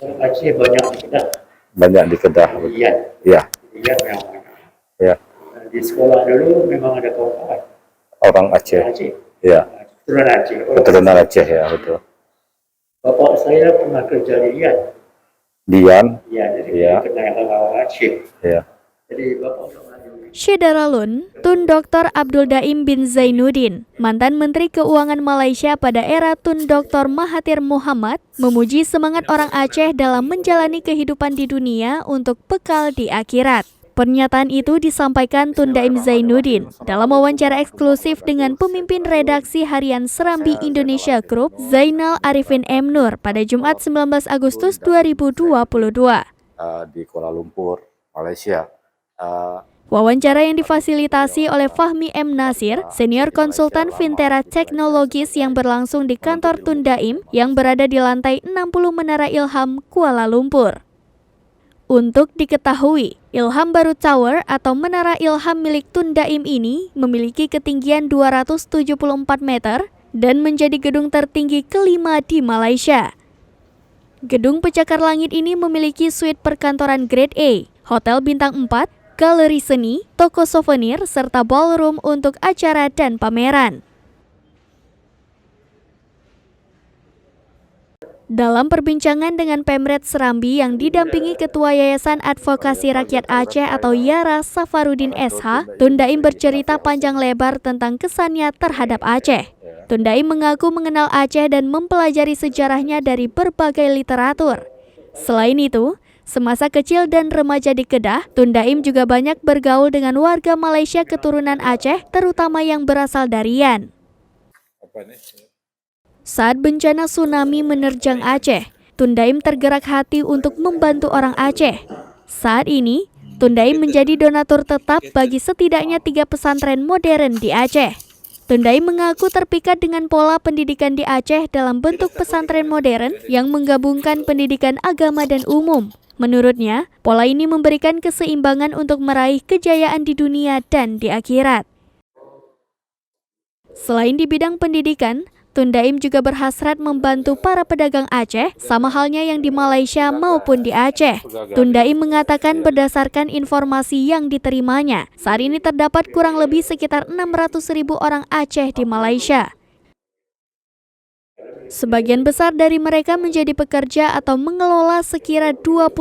Aceh banyak di Kedah. Banyak di Kedah. Iya. Ya. Iya memang banyak. Ya. Di sekolah dulu memang ada kawan-kawan. Orang Aceh. Aceh. Ya. Keturunan Aceh. Keturunan Aceh ya, betul. Bapak saya pernah kerja di Rian. Dian. Iya, jadi Ya. kenal orang Aceh. Ya. Jadi Bapak Syederalun, Tun Dr. Abdul Daim bin Zainuddin, mantan Menteri Keuangan Malaysia pada era Tun Dr. Mahathir Mohamad, memuji semangat orang Aceh dalam menjalani kehidupan di dunia untuk bekal di akhirat. Pernyataan itu disampaikan Tun Daim Zainuddin dalam wawancara eksklusif dengan pemimpin redaksi harian Serambi Indonesia Group, Zainal Arifin M. Nur, pada Jumat 19 Agustus 2022. Di Kuala Lumpur, Malaysia. Wawancara yang difasilitasi oleh Fahmi M. Nasir, senior konsultan Fintera Technologies yang berlangsung di kantor Tun Daim yang berada di lantai 60 Menara Ilham, Kuala Lumpur. Untuk diketahui, Ilham Baru Tower atau Menara Ilham milik Tun Daim ini memiliki ketinggian 274 meter dan menjadi gedung tertinggi kelima di Malaysia. Gedung pencakar langit ini memiliki suite perkantoran grade A, hotel bintang 4, galeri seni, toko souvenir, serta ballroom untuk acara dan pameran. Dalam perbincangan dengan Pemret Serambi yang didampingi Ketua Yayasan Advokasi Rakyat Aceh atau YARA Safarudin SH, Tun Daim bercerita panjang lebar tentang kesannya terhadap Aceh. Tun Daim mengaku mengenal Aceh dan mempelajari sejarahnya dari berbagai literatur. Selain itu, semasa kecil dan remaja di Kedah, Tun Daim juga banyak bergaul dengan warga Malaysia keturunan Aceh, terutama yang berasal dari Rian. Saat bencana tsunami menerjang Aceh, Tun Daim tergerak hati untuk membantu orang Aceh. Saat ini, Tun Daim menjadi donatur tetap bagi setidaknya 3 pesantren modern di Aceh. Tun Daim mengaku terpikat dengan pola pendidikan di Aceh dalam bentuk pesantren modern yang menggabungkan pendidikan agama dan umum. Menurutnya, pola ini memberikan keseimbangan untuk meraih kejayaan di dunia dan di akhirat. Selain di bidang pendidikan, Tun Daim juga berhasrat membantu para pedagang Aceh, sama halnya yang di Malaysia maupun di Aceh. Tun Daim mengatakan berdasarkan informasi yang diterimanya, saat ini terdapat kurang lebih sekitar 600.000 orang Aceh di Malaysia. Sebagian besar dari mereka menjadi pekerja atau mengelola sekira 25.000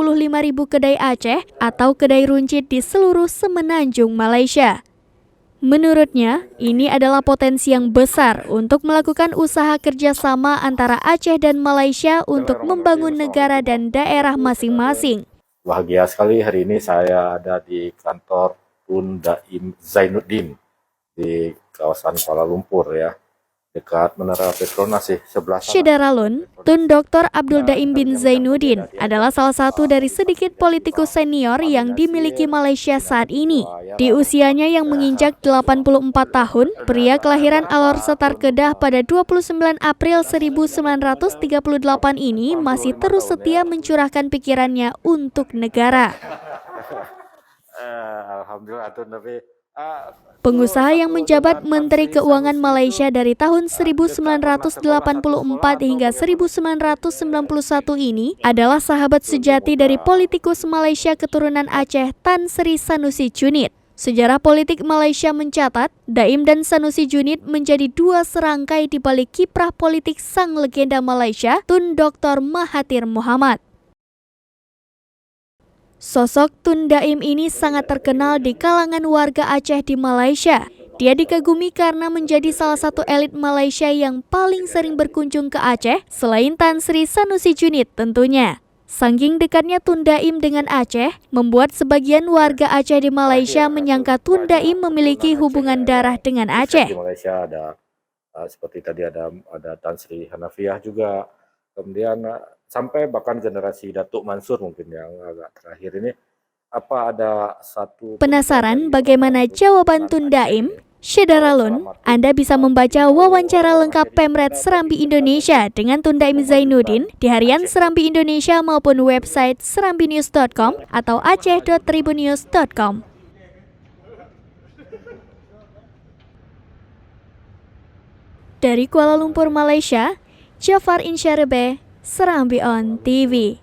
kedai Aceh atau kedai runcit di seluruh semenanjung Malaysia. Menurutnya, ini adalah potensi yang besar untuk melakukan usaha kerjasama antara Aceh dan Malaysia untuk membangun negara dan daerah masing-masing. Bahagia sekali hari ini saya ada di kantor Tun Daim Zainuddin di kawasan Kuala Lumpur ya. Dekat Menara Petronas sebelah sana. Syederalun, Tun Dr. Abdul Daim bin Zainuddin adalah salah satu dari sedikit politikus senior yang dimiliki Malaysia saat ini. Di usianya yang menginjak 84 tahun, pria kelahiran Alor Setar Kedah pada 29 April 1938 ini masih terus setia mencurahkan pikirannya untuk negara. Alhamdulillah, tapi pengusaha yang menjabat Menteri Keuangan Malaysia dari tahun 1984 hingga 1991 ini adalah sahabat sejati dari politikus Malaysia keturunan Aceh Tan Sri Sanusi Junid. Sejarah politik Malaysia mencatat, Daim dan Sanusi Junid menjadi dua serangkai di balik kiprah politik sang legenda Malaysia, Tun Dr. Mahathir Mohamad. Sosok Tun Daim ini sangat terkenal di kalangan warga Aceh di Malaysia. Dia dikagumi karena menjadi salah satu elit Malaysia yang paling sering berkunjung ke Aceh, selain Tan Sri Sanusi Junid tentunya. Saking dekatnya Tun Daim dengan Aceh, membuat sebagian warga Aceh di Malaysia menyangka Tun Daim memiliki hubungan darah dengan Aceh. Di Malaysia ada seperti tadi ada Tan Sri Hanafiah juga, kemudian sampai bahkan generasi Datuk Mansur mungkin yang agak terakhir ini. Apa ada satu... Penasaran bagaimana jawaban Tun Daim? Syederalun, Anda bisa membaca wawancara lengkap Pemret Serambi Indonesia dengan Tun Daim Zainuddin di harian Serambi Indonesia maupun website serambinews.com atau aceh.tribunnews.com. Dari Kuala Lumpur, Malaysia, Jafar Insyarebe, Serambi On TV.